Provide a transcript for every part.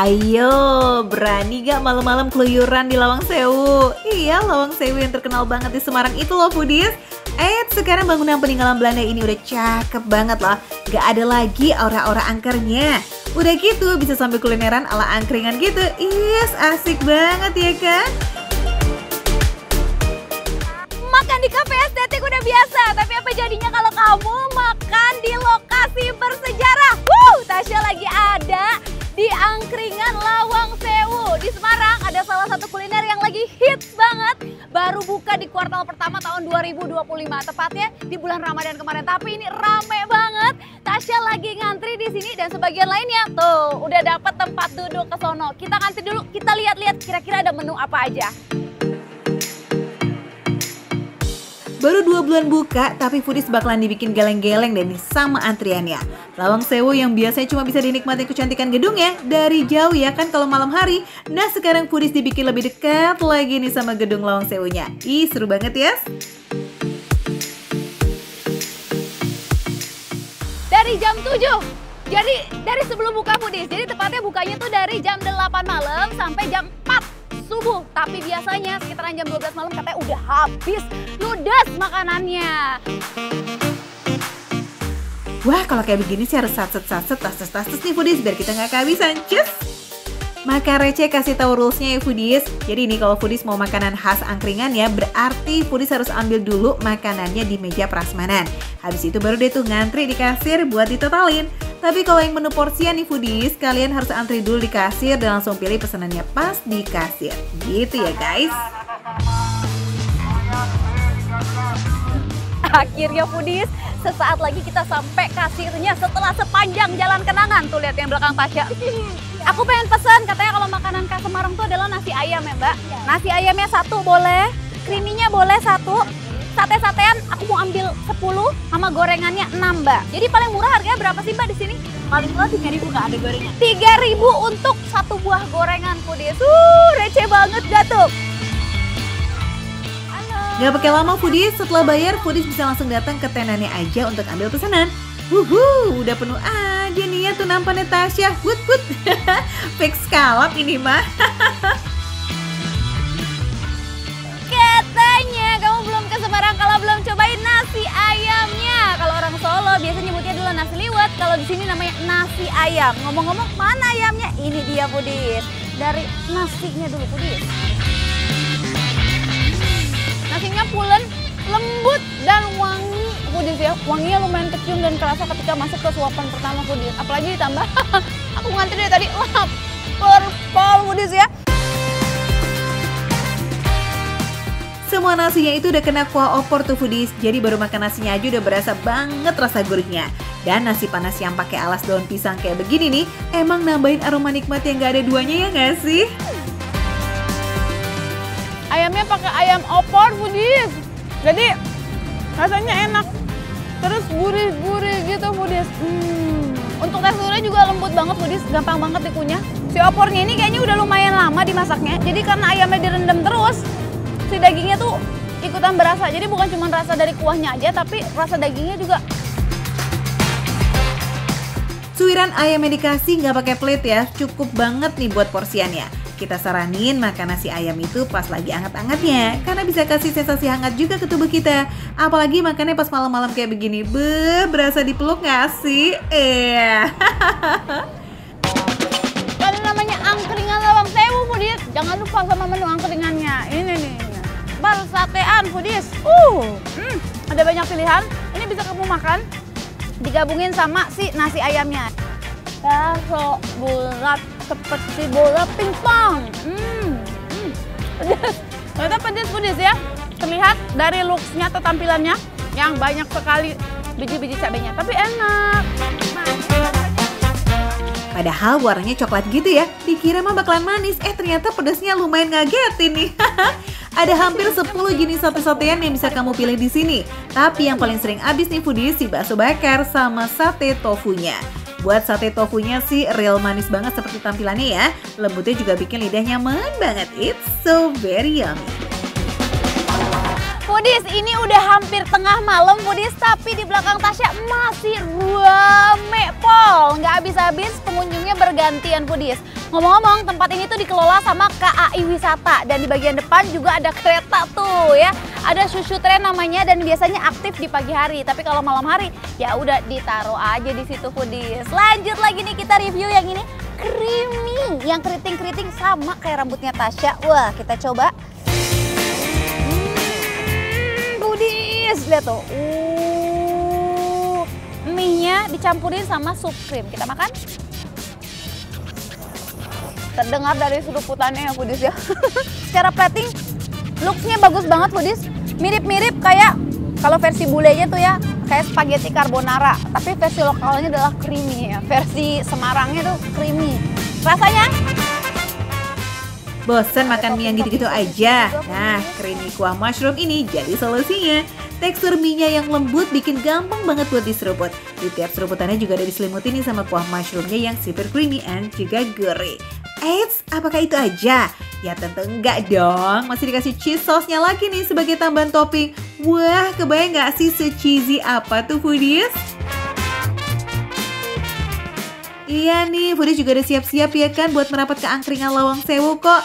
Ayo, berani gak malam-malam keluyuran di Lawang Sewu? Iya, Lawang Sewu yang terkenal banget di Semarang itu loh foodies. Sekarang bangunan peninggalan Belanda ini udah cakep banget loh. Gak ada lagi aura-aura angkernya. Udah gitu bisa sambil kulineran ala angkringan gitu. Yes, asik banget ya kan? Makan di kafe estetik udah biasa, tapi apa jadinya kalau kamu makan di lokasi bersejarah? Tasya lagi ada di angkringan Lawang Sewu. Di Semarang ada salah satu kuliner yang lagi hits banget. Baru buka di kuartal pertama tahun 2025, tepatnya di bulan Ramadan kemarin. Tapi ini rame banget. Tasya lagi ngantri di sini dan sebagian lainnya tuh udah dapat tempat duduk ke sono. Kita ngantri dulu, kita lihat-lihat kira-kira ada menu apa aja. Baru 2 bulan buka, tapi foodies bakalan dibikin geleng-geleng deh nih sama antriannya. Lawang Sewu yang biasanya cuma bisa dinikmati kecantikan gedungnya dari jauh ya kan kalau malam hari. Nah sekarang foodies dibikin lebih dekat lagi nih sama gedung Lawang Sewunya. Ih seru banget ya. Dari jam 7, jadi dari sebelum buka foodies, jadi tepatnya bukanya tuh dari jam 8 malam sampai jam 4 subuh. Tapi biasanya sekitaran jam 12 malam katanya udah habis ludes makanannya. Wah kalau kayak begini sih harus saset-saset, tas-tas nih foodies biar kita nggak kehabisan. Cus! Makan receh kasih tahu rulesnya ya foodies. Jadi nih kalau foodies mau makanan khas angkringan ya, berarti foodies harus ambil dulu makanannya di meja prasmanan. Habis itu baru deh tuh ngantri di kasir buat ditotalin. Tapi kalau yang menu porsian nih foodies, kalian harus antri dulu di kasir dan langsung pilih pesanannya pas di kasir. Gitu ya guys. Akhirnya foodies, sesaat lagi kita sampai kasirnya setelah sepanjang jalan kenangan. Tuh lihat yang belakang Tasya. Aku pengen pesan, katanya kalau makanan khas Semarang tuh adalah nasi ayam ya Mbak. Ya. Nasi ayamnya 1 boleh, creaminya boleh 1. Sate-satean aku mau ambil 10 sama gorengannya 6 Mbak. Jadi paling murah harganya berapa sih Mbak di sini? Paling murah 3.000 nggak ada gorengan. 3.000 untuk 1 buah gorengan foodies. Receh banget gak tuh? Gak pakai lama foodies, setelah bayar foodies bisa langsung datang ke tenannya aja untuk ambil pesanan. Udah penuh aja nih ya tuh nampannya Tasya. Fix kalap ini mah. Katanya kamu belum ke Semarang kalau belum cobain nasi ayamnya. Kalau orang Solo biasanya nyebutnya dulu nasi liwet, kalau di sini namanya nasi ayam. Ngomong-ngomong mana ayamnya? Ini dia foodies. Dari nasinya dulu foodies. Nasinya pulen, lembut dan wangi foodies ya. Wanginya lumayan kecium dan kerasa ketika masuk ke suapan pertama foodies. Apalagi ditambah aku ngantri dari tadi lapar foodies ya. Semua nasinya itu udah kena kuah opor tuh foodies. Jadi baru makan nasinya aja udah berasa banget rasa gurihnya. Dan nasi panas yang pakai alas daun pisang kayak begini nih, emang nambahin aroma nikmat yang gak ada duanya ya gak sih? Ayamnya pakai ayam opor foodies. Jadi rasanya enak. Terus gurih-gurih gitu foodies. Untuk teksturnya juga lembut banget foodies, gampang banget dikunyah. Si opornya ini kayaknya udah lumayan lama dimasaknya. Jadi karena ayamnya direndam terus, si dagingnya tuh ikutan berasa. Jadi bukan cuma rasa dari kuahnya aja, tapi rasa dagingnya juga. Suiran ayam yang dikasih nggak pakai plate ya, cukup banget nih buat porsiannya. Kita saranin makan nasi ayam itu pas lagi anget-angetnya, karena bisa kasih sensasi hangat juga ke tubuh kita. Apalagi makannya pas malam-malam kayak begini, berasa dipeluk nggak sih? Kalau namanya angkringan Lawang Sewu foodies, jangan lupa sama menu angkringannya. Ini nih. Satean foodies. Ada banyak pilihan. Ini bisa kamu makan digabungin sama si nasi ayamnya. Bakso bulat seperti bola pingpong. Ternyata pedes foodies ya. Terlihat dari looks-nya atau tampilannya yang banyak sekali biji-biji cabenya, tapi enak. Padahal warnanya coklat gitu ya, dikira mah bakalan manis, ternyata pedasnya lumayan ngagetin nih. Ada hampir 10 jenis sate-satean yang bisa kamu pilih di sini. Tapi yang paling sering habis nih foodies si bakso bakar sama sate tofunya. Buat sate tofunya sih real manis banget seperti tampilannya ya. Lembutnya juga bikin lidah nyaman banget. It's so very yummy. Foodies, ini udah hampir tengah malam Foodies, tapi di belakang Tasya masih rame pol. Nggak habis-habis pengunjungnya bergantian Foodies. Ngomong-ngomong, tempat ini tuh dikelola sama KAI Wisata dan di bagian depan juga ada kereta tuh ya. Ada Shushu Train namanya dan biasanya aktif di pagi hari, tapi kalau malam hari ya udah ditaruh aja di situ Foodies. Lanjut lagi nih kita review yang ini, creamy, yang keriting-keriting sama kayak rambutnya Tasya. Wah, kita coba. Foodies, lihat tuh. Mie-nya dicampurin sama sup krim. Kita makan. Terdengar dari sudut putannya ya Foodies ya. Secara plating, looks-nya bagus banget Foodies. Mirip-mirip kayak kalau versi bulenya tuh ya, kayak spaghetti carbonara. Tapi versi lokalnya adalah creamy ya. Versi Semarangnya tuh creamy. Rasanya? Bosen makan mie yang gitu-gitu aja? Nah, creamy kuah mushroom ini jadi solusinya. Tekstur mie-nya yang lembut bikin gampang banget buat diseruput. Di tiap seruputannya juga ada diselimuti nih sama kuah mushroomnya yang super creamy and juga gurih. Eits, apakah itu aja? Ya tentu enggak dong, masih dikasih cheese sauce-nya lagi nih sebagai tambahan topping. Wah, kebayang nggak sih se-cheesy apa tuh Foodies? Iya nih, Foodies juga udah siap-siap ya kan buat merapat ke angkringan Lawang Sewu kok.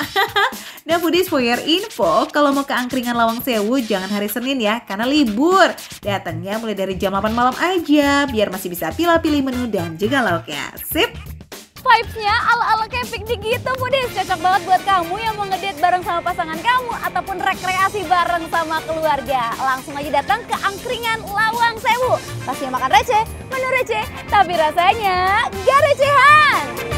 Nah Foodies, for your info, kalau mau ke angkringan Lawang Sewu jangan hari Senin ya, karena libur. Datangnya mulai dari jam 8 malam aja, biar masih bisa pilih-pilih menu dan juga lauknya. Sip! Vibes-nya ala-ala kayak piknik gitu Foodies. Cocok banget buat kamu yang mau ngedate bareng sama pasangan kamu ataupun rekreasi bareng sama keluarga. Langsung aja datang ke angkringan Lawang Sewu. Pastinya makan receh, menu receh, tapi rasanya gak recehan.